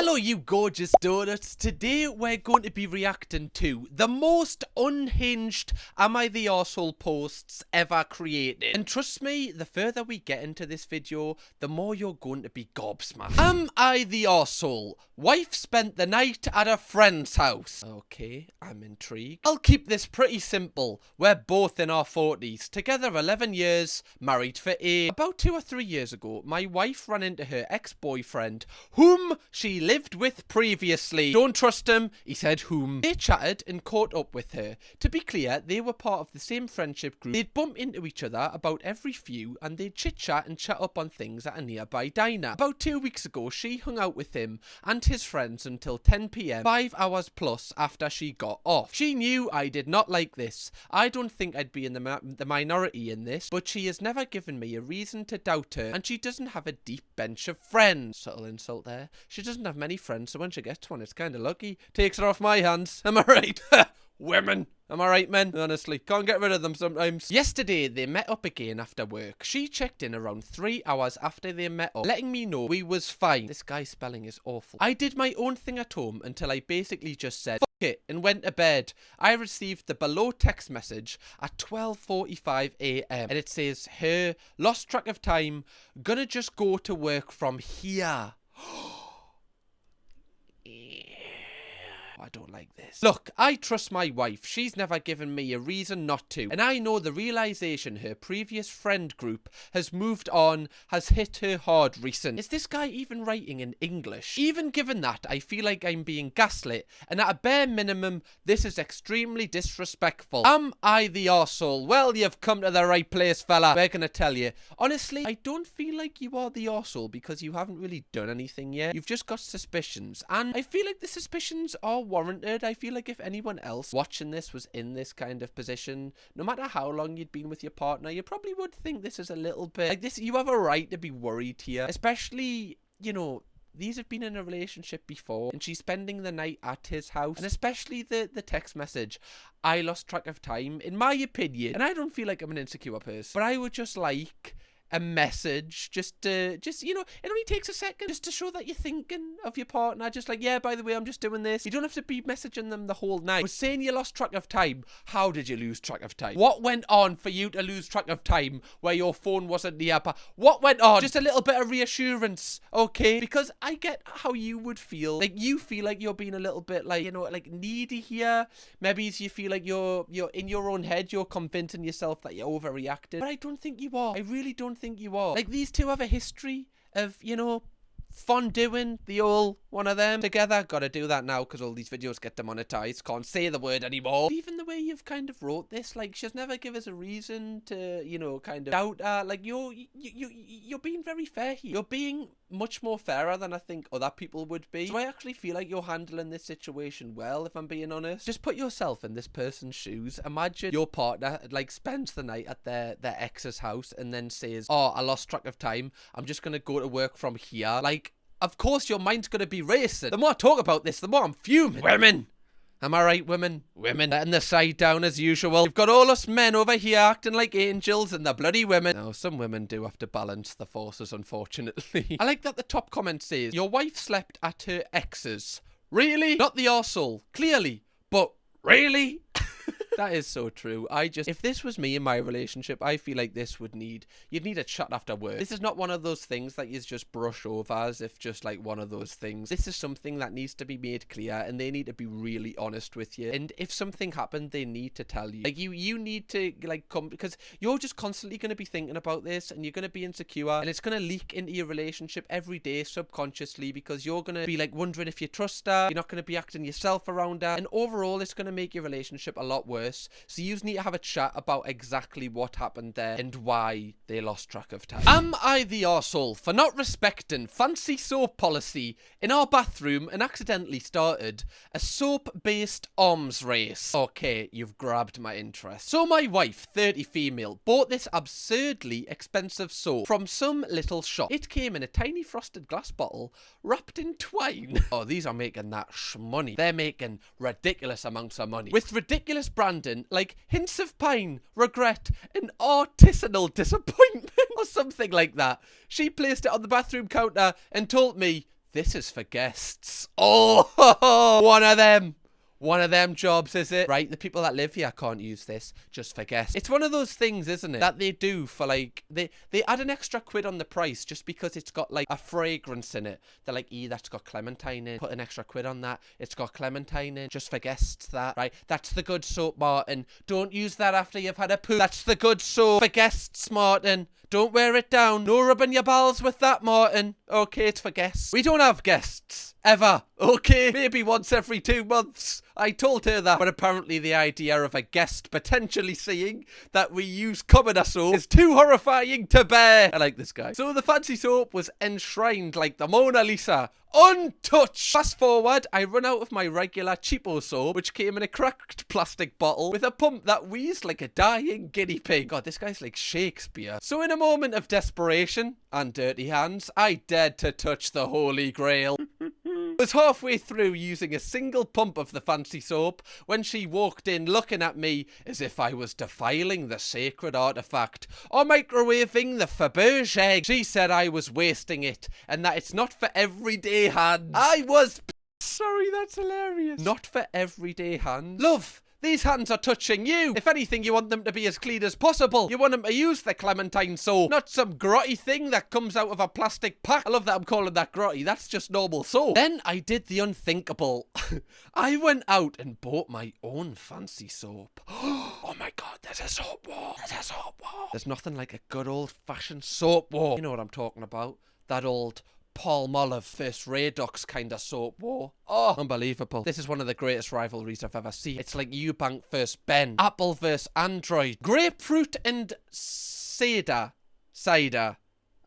Hello you gorgeous donuts. Today we're going to be reacting to the most unhinged Am I the Arsehole posts ever created. And trust me, the further we get into this video, the more you're going to be gobsmacked. Am I the arsehole? Wife spent the night at a friend's house. Okay, I'm intrigued. I'll keep this pretty simple. We're both in our 40s, together 11 years, married for 8. About 2 or 3 years ago, my wife ran into her ex-boyfriend, whom she lived with previously. Don't trust him, he said whom. They chatted and caught up with her. To be clear, they were part of the same friendship group. They'd bump into each other about every few and they'd chit-chat and chat up on things at a nearby diner. About 2 weeks ago, she hung out with him and his friends until 10 PM, 5 hours plus after she got off. She knew I did not like this. I don't think I'd be in the minority in this, but she has never given me a reason to doubt her, and she doesn't have a deep bench of friends. Subtle insult there. She doesn't have many friends, so when she gets one, it's kind of lucky. Takes her off my hands. Am I right? Women. Am I right, men? Honestly, can't get rid of them sometimes. Yesterday, they met up again after work. She checked in around 3 hours after they met up, letting me know we was fine. This guy's spelling is awful. I did my own thing at home until I basically just said, fuck it, and went to bed. I received the below text message at 12:45 AM, and it says, her, lost track of time, gonna just go to work from here. I don't like this. Look, I trust my wife. She's never given me a reason not to. And I know the realization her previous friend group has moved on has hit her hard recent. Is this guy even writing in English? Even given that, I feel like I'm being gaslit. And at a bare minimum, this is extremely disrespectful. Am I the arsehole? Well, you've come to the right place, fella. We're gonna tell you. Honestly, I don't feel like you are the arsehole because you haven't really done anything yet. You've just got suspicions. And I feel like the suspicions are warranted. I feel like if anyone else watching this was in this kind of position, no matter how long you'd been with your partner, you probably would think this is a little bit like this. You have a right to be worried here, especially, you know, these have been in a relationship before and she's spending the night at his house. And especially the text message, I lost track of time, in my opinion, and I don't feel like I'm an insecure person, but I would just like a message just you know, it only takes a second just to show that you're thinking of your partner, just like, yeah, by the way, I'm just doing this. You don't have to be messaging them the whole night. Was saying you lost track of time. How did you lose track of time? What went on for you to lose track of time where your phone wasn't nearby? What went on? Just a little bit of reassurance, okay? Because I get how you would feel. Like, you feel like you're being a little bit, like, you know, like needy here. Maybe you feel like you're in your own head, you're convincing yourself that you're overreacting. But I don't think you are. I really don't think you are. Like, these two have a history of, you know, fun doing the old one of them together. Gotta do that now because all these videos get demonetized. Can't say the word anymore. Even the way you've kind of wrote this, like, she's never give us a reason to, you know, kind of doubt her. Like, you're being very fair here. You're being much more fairer than I think other people would be. So I actually feel like you're handling this situation well, if I'm being honest. Just put yourself in this person's shoes. Imagine your partner, like, spends the night at their ex's house and then says, oh, I lost track of time. I'm just gonna go to work from here. Like, of course your mind's gonna be racing. The more I talk about this, the more I'm fuming. Women! Am I right, women? Women letting the side down as usual. You've got all us men over here acting like angels and the bloody women. Now, some women do have to balance the forces, unfortunately. I like that the top comment says, your wife slept at her ex's. Really? Not the arsehole. Clearly. But really? That is so true. If this was me in my relationship, I feel like you'd need a chat after work. This is not one of those things that you just brush over as if just like one of those things. This is something that needs to be made clear and they need to be really honest with you. And if something happened, they need to tell you. Like, you need to, like, come, because you're just constantly going to be thinking about this and you're going to be insecure and it's going to leak into your relationship every day subconsciously because you're going to be like wondering if you trust her. You're not going to be acting yourself around her. And overall, it's going to make your relationship a lot worse. So you need to have a chat about exactly what happened there and why they lost track of time. Am I the arsehole for not respecting fancy soap policy in our bathroom and accidentally started a soap-based arms race? Okay, you've grabbed my interest. So my wife, 30 female, bought this absurdly expensive soap from some little shop. It came in a tiny frosted glass bottle wrapped in twine. Oh, these are making that shmoney. They're making ridiculous amounts of money. With ridiculous branding like hints of pain, regret, and artisanal disappointment or something like that. She placed it on the bathroom counter and told me this is for guests. Oh, one of them. One of them jobs, is it? Right, the people that live here can't use this, just for guests. It's one of those things, isn't it, that they do for like, they add an extra quid on the price just because it's got like a fragrance in it. They're like, that's got clementine in. Put an extra quid on that. It's got clementine in, just for guests, that. Right, that's the good soap, Martin. Don't use that after you've had a poo. That's the good soap for guests, Martin. Don't wear it down. No rubbing your balls with that, Martin. Okay, it's for guests. We don't have guests. Ever. Okay, maybe once every 2 months. I told her that. But apparently the idea of a guest potentially seeing that we use commoner soap is too horrifying to bear. I like this guy. So the fancy soap was enshrined like the Mona Lisa. Untouched. Fast forward, I run out of my regular cheapo soap, which came in a cracked plastic bottle with a pump that wheezed like a dying guinea pig. God, this guy's like Shakespeare. So in a moment of desperation and dirty hands, I dared to touch the Holy Grail. Was halfway through using a single pump of the fancy soap when she walked in looking at me as if I was defiling the sacred artifact or microwaving the Faberge egg. She said I was wasting it and that it's not for everyday hands. I was sorry, that's hilarious. Not for everyday hands. Love, these hands are touching you. If anything, you want them to be as clean as possible. You want them to use the clementine soap, not some grotty thing that comes out of a plastic pack. I love that I'm calling that grotty. That's just normal soap. Then I did the unthinkable. I went out and bought my own fancy soap. Oh my God, there's a soap war. There's a soap war. There's nothing like a good old-fashioned soap war. You know what I'm talking about. That old Palmolive First Redux kind of soap war. Oh, unbelievable. This is one of the greatest rivalries I've ever seen. It's like Eubank versus Ben, Apple versus Android, grapefruit and cider.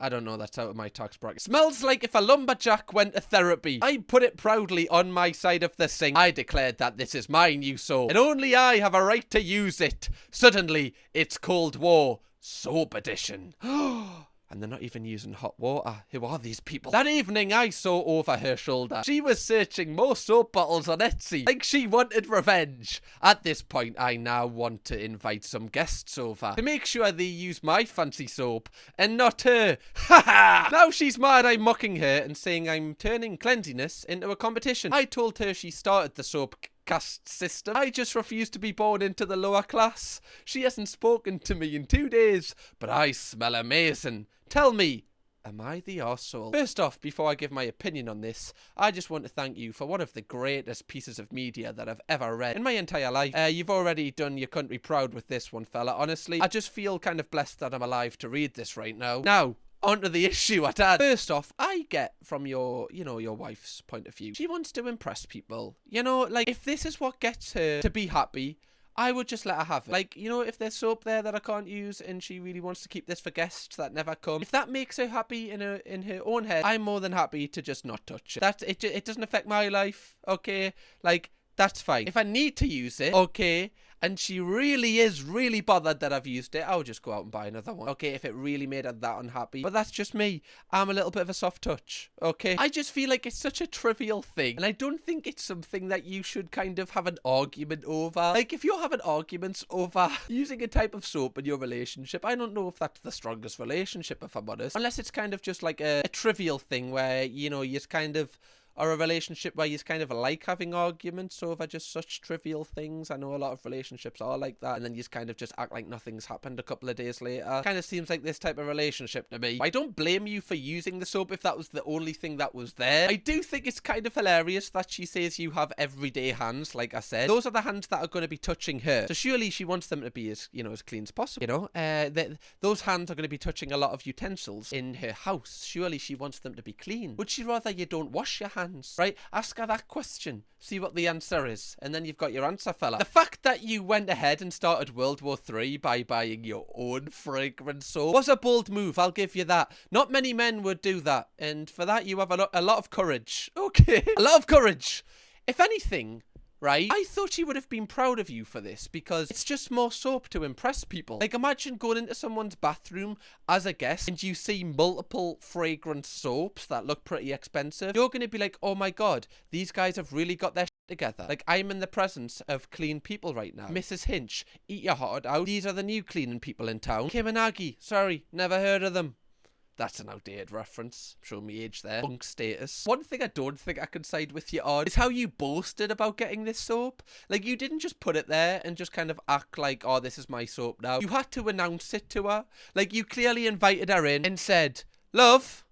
I don't know, that's out of my tax bracket. Smells like if a lumberjack went to therapy. I put it proudly on my side of the sink. I declared that this is my new soap, and only I have a right to use it. Suddenly, it's Cold War Soap Edition. And they're not even using hot water. Who are these people? That evening, I saw over her shoulder. She was searching more soap bottles on Etsy, like she wanted revenge. At this point, I now want to invite some guests over to make sure they use my fancy soap and not her. Ha ha! Now she's mad I'm mocking her and saying I'm turning cleanliness into a competition. I told her she started the soap caste system. I just refuse to be born into the lower class. She hasn't spoken to me in 2 days, but I smell amazing. Tell me, am I the arsehole? First off, before I give my opinion on this, I just want to thank you for one of the greatest pieces of media that I've ever read in my entire life. You've already done your country proud with this one, fella. Honestly, I just feel kind of blessed that I'm alive to read this right now. Now, onto the issue at hand. First off, I get from your wife's point of view. She wants to impress people. You know, like, if this is what gets her to be happy, I would just let her have it. Like, you know, if there's soap there that I can't use and she really wants to keep this for guests that never come, if that makes her happy in her own head, I'm more than happy to just not touch it. It doesn't affect my life, okay? Like, that's fine. If I need to use it, okay, and she really is really bothered that I've used it, I'll just go out and buy another one. Okay, if it really made her that unhappy. But that's just me. I'm a little bit of a soft touch. Okay? I just feel like it's such a trivial thing. And I don't think it's something that you should kind of have an argument over. Like, if you're having arguments over using a type of soap in your relationship, I don't know if that's the strongest relationship, if I'm honest. Unless it's kind of just like a trivial thing where, you know, you kind of, or a relationship where you kind of like having arguments over just such trivial things. I know a lot of relationships are like that, and then you kind of just act like nothing's happened a couple of days later. Kind of seems like this type of relationship to me. I don't blame you for using the soap if that was the only thing that was there. I do think it's kind of hilarious that she says you have everyday hands, like I said. Those are the hands that are going to be touching her. So surely she wants them to be as, you know, as clean as possible. You know, those hands are going to be touching a lot of utensils in her house. Surely she wants them to be clean. Would she rather you don't wash your hands? Right? Ask her that question. See what the answer is. And then you've got your answer, fella. The fact that you went ahead and started World War III by buying your own fragrance soap was a bold move, I'll give you that. Not many men would do that. And for that, you have a lot of courage. Okay? A lot of courage. If anything, right, I thought she would have been proud of you for this because it's just more soap to impress people. Like, imagine going into someone's bathroom as a guest and you see multiple fragrance soaps that look pretty expensive. You're going to be like, oh my God, these guys have really got their shit together. Like, I'm in the presence of clean people right now. Mrs. Hinch, eat your heart out. These are the new cleaning people in town. Kim and Aggie, sorry, never heard of them. That's an outdated reference. Showing me age there. Punk status. One thing I don't think I can side with you on is how you boasted about getting this soap. Like, you didn't just put it there and just kind of act like, oh, this is my soap now. You had to announce it to her. Like, you clearly invited her in and said, love,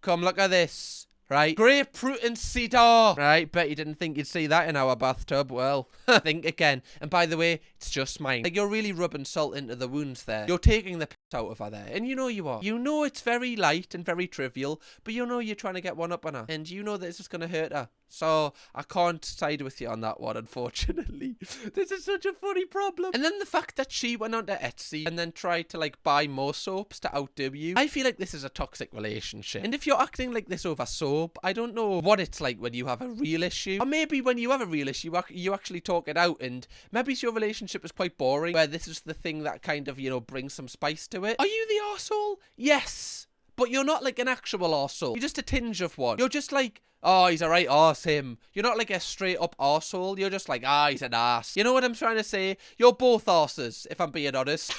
come look at this. Right? Grapefruit and cedar. Right? Bet you didn't think you'd see that in our bathtub. Well, think again. And by the way, it's just mine. Like, you're really rubbing salt into the wounds there. You're taking the piss out of her there. And you know you are. You know it's very light and very trivial, but you know you're trying to get one up on her. And you know that it's just going to hurt her. So, I can't side with you on that one, unfortunately. This is such a funny problem. And then the fact that she went onto Etsy and then tried to, like, buy more soaps to outdo you. I feel like this is a toxic relationship. And if you're acting like this over soap, I don't know what it's like when you have a real issue. Or maybe when you have a real issue, you actually talk it out, and maybe your relationship is quite boring, where this is the thing that kind of, you know, brings some spice to it. Are you the arsehole? Yes. But you're not like an actual arsehole. You're just a tinge of one. You're just like, oh, he's a right arse, him. You're not like a straight up arsehole. You're just like, ah, he's an arse. You know what I'm trying to say? You're both arses, if I'm being honest.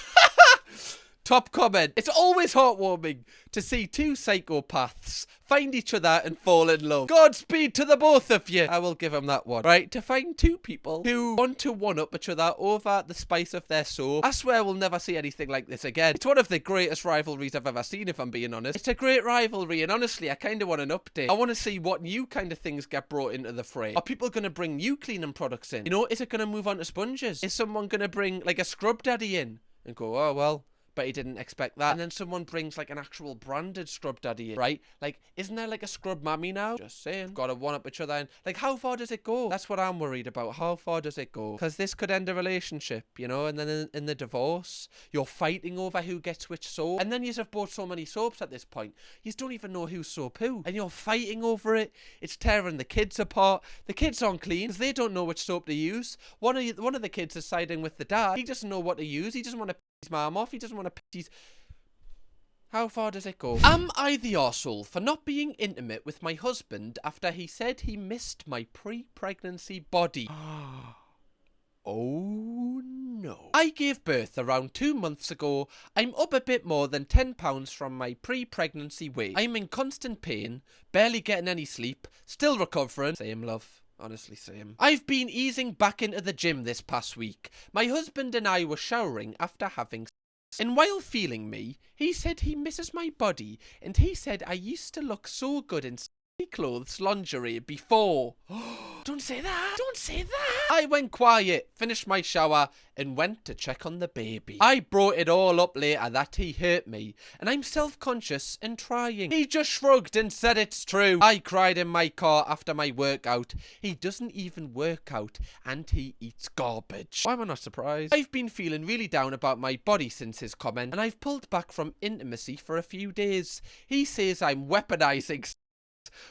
Top comment. It's always heartwarming to see two psychopaths find each other and fall in love. Godspeed to the both of you. I will give them that one. Right, to find two people who want to one-up each other over the spice of their soap. I swear we'll never see anything like this again. It's one of the greatest rivalries I've ever seen, if I'm being honest. It's a great rivalry, and honestly, I kind of want an update. I want to see what new kind of things get brought into the fray. Are people going to bring new cleaning products in? You know, is it going to move on to sponges? Is someone going to bring, like, a scrub daddy in and go, oh, well, but he didn't expect that. And then someone brings like an actual branded scrub daddy in, right? Like, isn't there like a scrub mammy now? Just saying. Gotta one up each other. And like, how far does it go? That's what I'm worried about. How far does it go? Because this could end a relationship, you know? And then in the divorce, you're fighting over who gets which soap. And then you have bought so many soaps at this point, you don't even know who's soap who. And you're fighting over it. It's tearing the kids apart. The kids aren't clean because they don't know which soap to use. One of the kids is siding with the dad. He doesn't know what to use. He doesn't want to his mom off. He doesn't want to piss his... How far does it go? Am I the arsehole for not being intimate with my husband after he said he missed my pre-pregnancy body? Oh no. I gave birth around 2 months ago. I'm up a bit more than 10 pounds from my pre-pregnancy weight. I'm in constant pain, barely getting any sleep, still recovering. Same, love. Honestly, same. I've been easing back into the gym this past week. My husband and I were showering after having sex. And while feeling me, he said he misses my body, and he said I used to look so good in clothes, lingerie before. Don't say that. Don't say that. I went quiet, finished my shower, and went to check on the baby. I brought it all up later that he hurt me, and I'm self-conscious and trying. He just shrugged and said it's true. I cried in my car after my workout. He doesn't even work out, and he eats garbage. Why am I not surprised? I've been feeling really down about my body since his comment, and I've pulled back from intimacy for a few days. He says I'm weaponizing,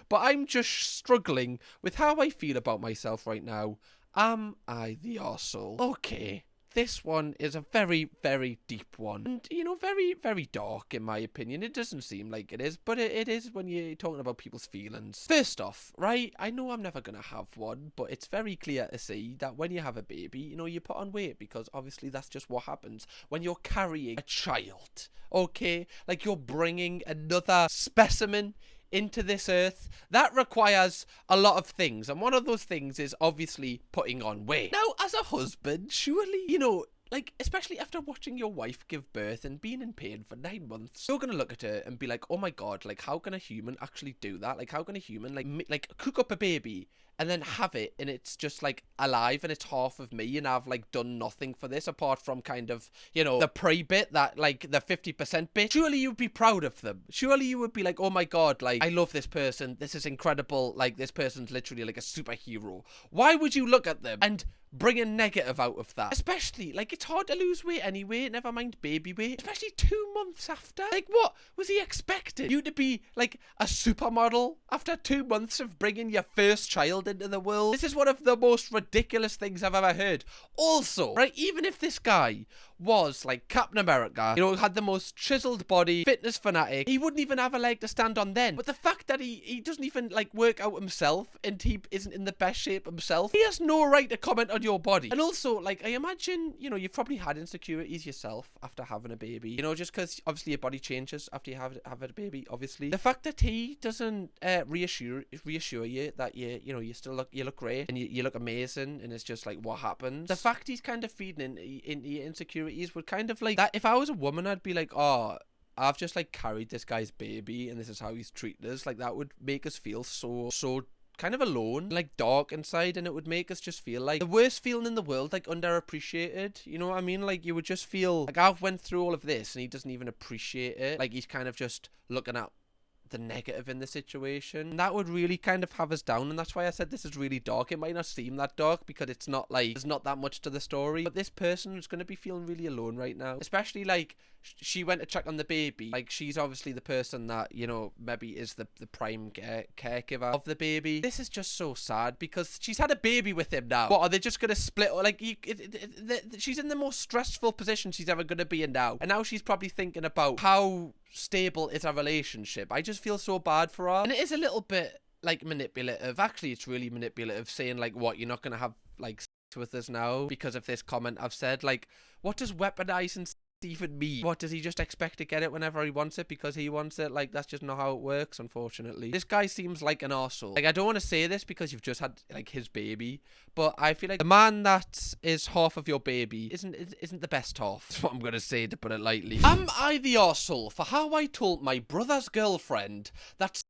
but I'm just struggling with how I feel about myself right now. Am I the arsehole? Okay, this one is a very, very deep one. And, you know, very, very dark in my opinion. It doesn't seem like it is, but it is when you're talking about people's feelings. First off, right, I know I'm never going to have one, but it's very clear to see that when you have a baby, you know, you put on weight because obviously that's just what happens when you're carrying a child, okay? Like, you're bringing another specimen into this earth. That requires a lot of things, and one of those things is obviously putting on weight. Now, as a husband, surely, you know, like, especially after watching your wife give birth and being in pain for 9 months, you're gonna look at her and be like, oh my god, like, how can a human actually do that? Like, how can a human, like cook up a baby and then have it, and it's just, like, alive, and it's half of me, and I've, like, done nothing for this, apart from kind of, you know, the pre-bit, that, like, the 50% bit. Surely you'd be proud of them. Surely you would be like, oh my god, like, I love this person, this is incredible, like, this person's literally, like, a superhero. Why would you look at them and bring a negative out of that? Especially, like, it's hard to lose weight anyway, never mind baby weight, especially 2 months after. Like, what was he expecting? You to be like a supermodel after 2 months of bringing your first child child into the world. This is one of the most ridiculous things I've ever heard. Also, right, even if this guy was like Captain America, you know, had the most chiseled body, fitness fanatic, he wouldn't even have a leg to stand on then. But the fact that he doesn't even like work out himself and he isn't in the best shape himself, he has no right to comment on your body. And also, like, I imagine, you know, you've probably had insecurities yourself after having a baby, you know, just because obviously your body changes after you have a baby, obviously. The fact that he doesn't reassure you that you know, you look great and you look amazing, and it's just like, what happened? The fact he's kind of feeding into your insecurities would kind of like that. If I was a woman, I'd be like, oh, I've just like carried this guy's baby and this is how he's treated us. Like, that would make us feel so kind of alone, like dark inside, and it would make us just feel like the worst feeling in the world, like underappreciated. You know what I mean? Like, you would just feel like I've went through all of this and he doesn't even appreciate it. Like, he's kind of just looking at the negative in the situation. That would really kind of have us down, and that's why I said this is really dark. It might not seem that dark because it's not like there's not that much to the story, but this person is going to be feeling really alone right now, especially like she went to check on the baby. Like, she's obviously the person that, you know, maybe is the prime caregiver of the baby. This is just so sad because she's had a baby with him now. What, are they just going to split? Like, she's in the most stressful position she's ever going to be in now, and now she's probably thinking about how stable is our relationship. I just feel so bad for her, and it is a little bit like manipulative. Actually, it's really manipulative, saying like, what, you're not gonna have like sex with us now because of this comment I've said. Like, what does weaponizing even mean? What, does he just expect to get it whenever he wants it because he wants it? Like, that's just not how it works, unfortunately. This guy seems like an arsehole. Like, I don't want to say this because you've just had like his baby, but I feel like the man that is half of your baby isn't the best half. That's what I'm gonna say, to put it lightly. Am I the arsehole for how I told my brother's girlfriend that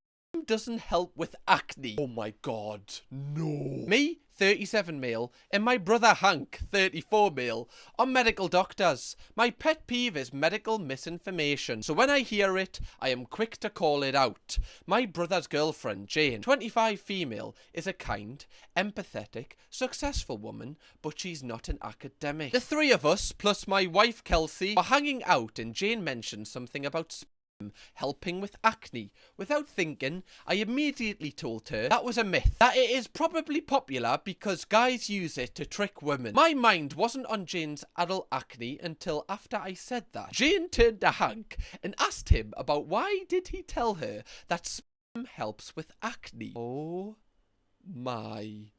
doesn't help with acne? Oh my god, no. Me, 37 male, and my brother Hank, 34 male, are medical doctors. My pet peeve is medical misinformation, so when I hear it, I am quick to call it out. My brother's girlfriend, Jane, 25 female, is a kind, empathetic, successful woman, but she's not an academic. The three of us, plus my wife Kelsey, are hanging out, and Jane mentioned something about helping with acne. Without thinking, I immediately told her that was a myth, that it is probably popular because guys use it to trick women. My mind wasn't on Jane's adult acne until after I said that. Jane turned to Hank and asked him about why did he tell her that sperm helps with acne. Oh my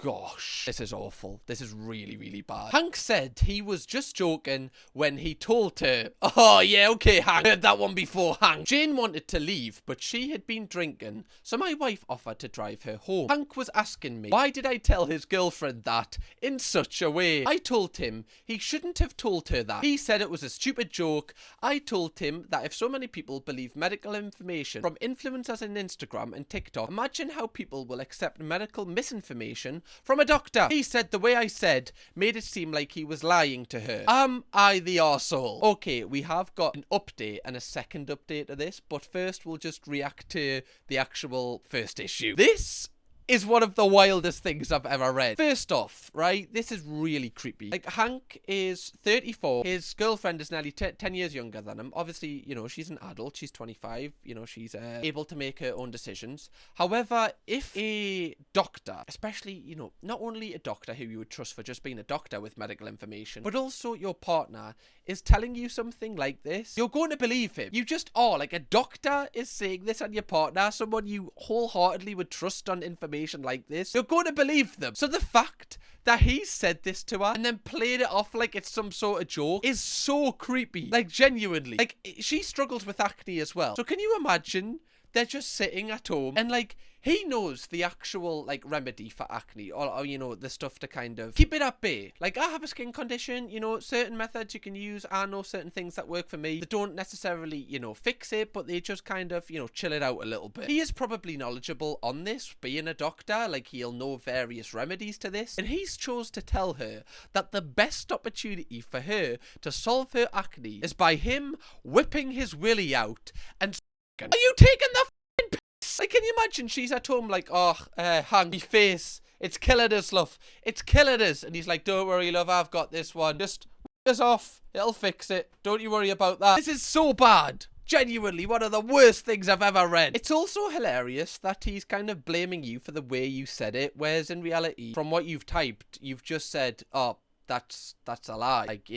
gosh, this is awful. This is really, really bad. Hank said he was just joking when he told her. Oh yeah, okay, Hank, heard that one before, Hank. Jane wanted to leave, but she had been drinking, so my wife offered to drive her home. Hank was asking me, why did I tell his girlfriend that in such a way? I told him he shouldn't have told her that. He said it was a stupid joke. I told him that if so many people believe medical information from influencers on Instagram and TikTok, imagine how people will accept medical misinformation from a doctor. He said the way I said made it seem like he was lying to her. Am I the arsehole? Okay, we have got an update and a second update to this, but first we'll just react to the actual first issue. This is one of the wildest things I've ever read. First off, right, this is really creepy. Like, Hank is 34. His girlfriend is nearly 10 years younger than him. Obviously, you know, she's an adult. She's 25. You know, she's able to make her own decisions. However, if a doctor, especially, you know, not only a doctor who you would trust for just being a doctor with medical information, but also your partner is telling you something like this, you're going to believe him. You just are. Like, a doctor is saying this on your partner, someone you wholeheartedly would trust on information like this, you're going to believe them. So the fact that he said this to her and then played it off like it's some sort of joke is so creepy. Like, genuinely. Like, she struggles with acne as well. So can you imagine they're just sitting at home and like, he knows the actual like remedy for acne, or you know, the stuff to kind of keep it at bay. Like, I have a skin condition, you know, certain methods you can use. I know certain things that work for me. They don't necessarily, you know, fix it, but they just kind of, you know, chill it out a little bit. He is probably knowledgeable on this, being a doctor. Like, he'll know various remedies to this, and he's chose to tell her that the best opportunity for her to solve her acne is by him whipping his willy out and are you taking the f***ing piss? Like, can you imagine she's at home like, oh, Hank, my face, it's killing us, love. It's killing us. And he's like, don't worry, love, I've got this one. Just whip us off. It'll fix it. Don't you worry about that. This is so bad. Genuinely one of the worst things I've ever read. It's also hilarious that he's kind of blaming you for the way you said it, whereas in reality, from what you've typed, you've just said, oh, that's a lie. Like,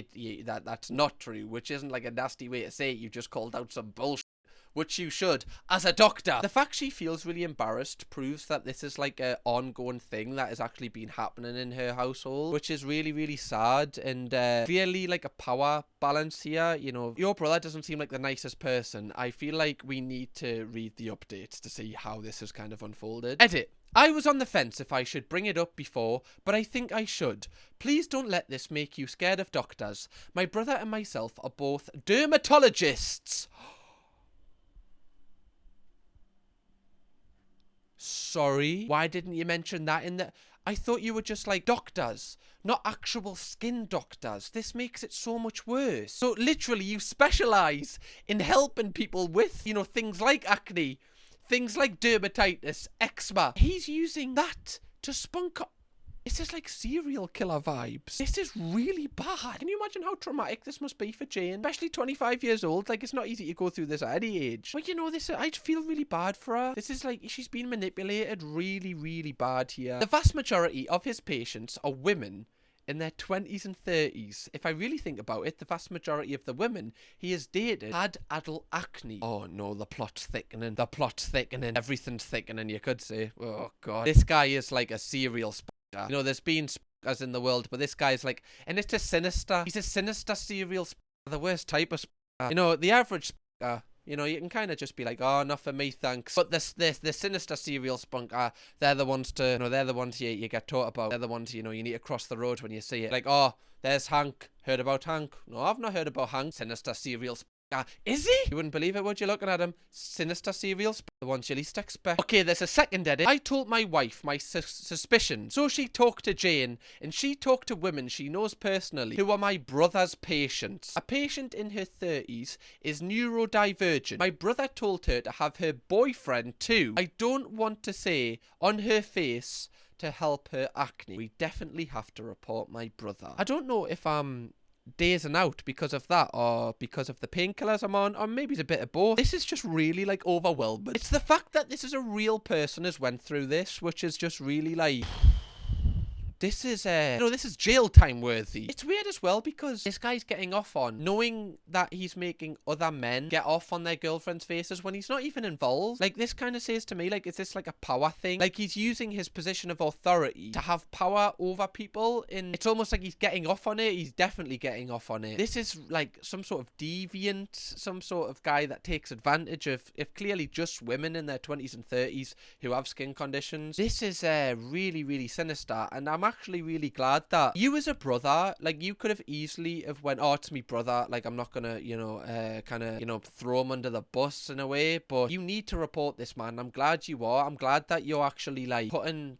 that's not true, which isn't like a nasty way to say it. You just called out some bullshit, which you should, as a doctor. The fact she feels really embarrassed proves that this is like an ongoing thing that has actually been happening in her household, which is really, really sad, and clearly like a power balance here. You know, your brother doesn't seem like the nicest person. I feel like we need to read the updates to see how this has kind of unfolded. Edit. I was on the fence if I should bring it up before, but I think I should. Please don't let this make you scared of doctors. My brother and myself are both dermatologists. Sorry? Why didn't you mention that in the... I thought you were just like doctors, not actual skin doctors. This makes it so much worse. So literally you specialise in helping people with, you know, things like acne, things like dermatitis, eczema. He's using that to spunk up. This is like serial killer vibes. This is really bad. Can you imagine how traumatic this must be for Jane? Especially 25 years old. Like, it's not easy to go through this at any age. But you know, I feel really bad for her. This is like, she's been manipulated really, really bad here. The vast majority of his patients are women in their 20s and 30s. If I really think about it, the vast majority of the women he has dated had adult acne. Oh no, the plot's thickening. The plot's thickening. Everything's thickening, you could say. Oh god. This guy is like a serial spooker. You know, there's been spookers in the world, but this guy's like, and it's a sinister. He's a sinister serial spooker. The worst type of spooker. You know, the average spooker, you know, you can kind of just be like, oh, not for me, thanks. But the sinister serial spunk, they're the ones to, you know, they're the ones you get taught about. They're the ones, you know, you need to cross the road when you see it. Like, oh, there's Hank. Heard about Hank? No, I've not heard about Hank. Sinister serial spunk. Is he? You wouldn't believe it, would you, looking at him? Sinister serial spunk. The ones you least expect. Okay, there's a second edit. I told my wife my suspicion. So she talked to Jane, and she talked to women she knows personally who are my brother's patients. A patient in her 30s is neurodivergent. My brother told her to have her boyfriend too. I don't want to say on her face to help her acne. We definitely have to report my brother. I don't know if I'm dazing out because of that or because of the painkillers I'm on, or maybe it's a bit of both. This is just really like overwhelming. It's the fact that this is a real person has went through this, which is just really like... This is, you know, this is jail time worthy. It's weird as well because this guy's getting off on knowing that he's making other men get off on their girlfriends' faces when he's not even involved. Like, this kind of says to me, like, is this like a power thing? Like, he's using his position of authority to have power over people, and it's almost like he's getting off on it. He's definitely getting off on it. This is like some sort of deviant, some sort of guy that takes advantage of, if clearly just women in their 20s and 30s who have skin conditions. This is really, really sinister, and I'm actually really glad that you as a brother, like, you could have easily have went, oh, it's me brother, like, I'm not gonna, you know, kind of, you know, throw him under the bus in a way, but you need to report this, man. I'm glad you are. I'm glad that you're actually, like, putting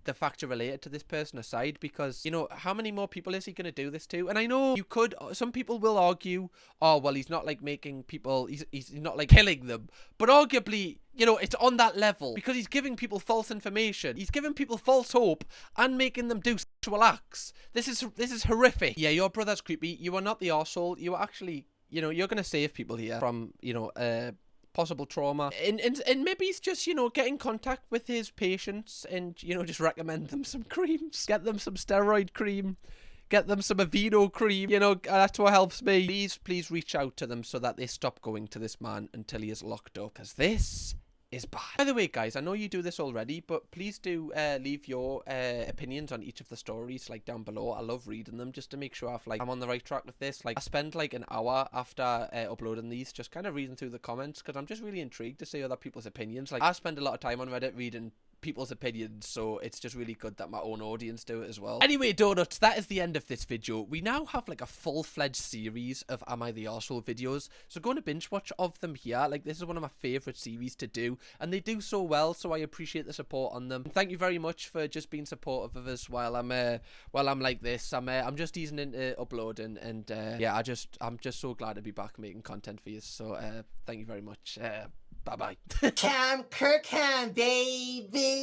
the factor related to this person aside, because, you know, how many more people is he going to do this to? And I know you could, some people will argue, oh, well, he's not like making people, he's not like killing them, but arguably, you know, it's on that level because he's giving people false information. He's giving people false hope and making them do sexual acts. This is horrific. Yeah, your brother's creepy. You are not the arsehole. You are actually, you know, you're going to save people here from, you know, possible trauma, and maybe he's just, you know, get in contact with his patients and, you know, just recommend them some creams, get them some steroid cream, get them some Aveeno cream, you know, that's what helps me. Please reach out to them so that they stop going to this man until he is locked up, because this is bad. By the way, guys, I know you do this already, but please do leave your opinions on each of the stories, like, down below. I love reading them just to make sure I'm on the right track with this. Like, I spend like an hour after uploading these just kind of reading through the comments because I'm just really intrigued to see other people's opinions. Like, I spend a lot of time on Reddit reading people's opinions, so it's just really good that my own audience do it as well. Anyway, donuts, that is the end of this video. We now have like a full-fledged series of Am I the Arsehole videos, so go on a binge watch of them here. Like, this is one of my favorite series to do, and they do so well, so I appreciate the support on them. And thank you very much for just being supportive of us while I'm like this. I'm just easing into uploading, and yeah, I'm just so glad to be back making content for you. So thank you very much. Bye bye. Kirkham, baby.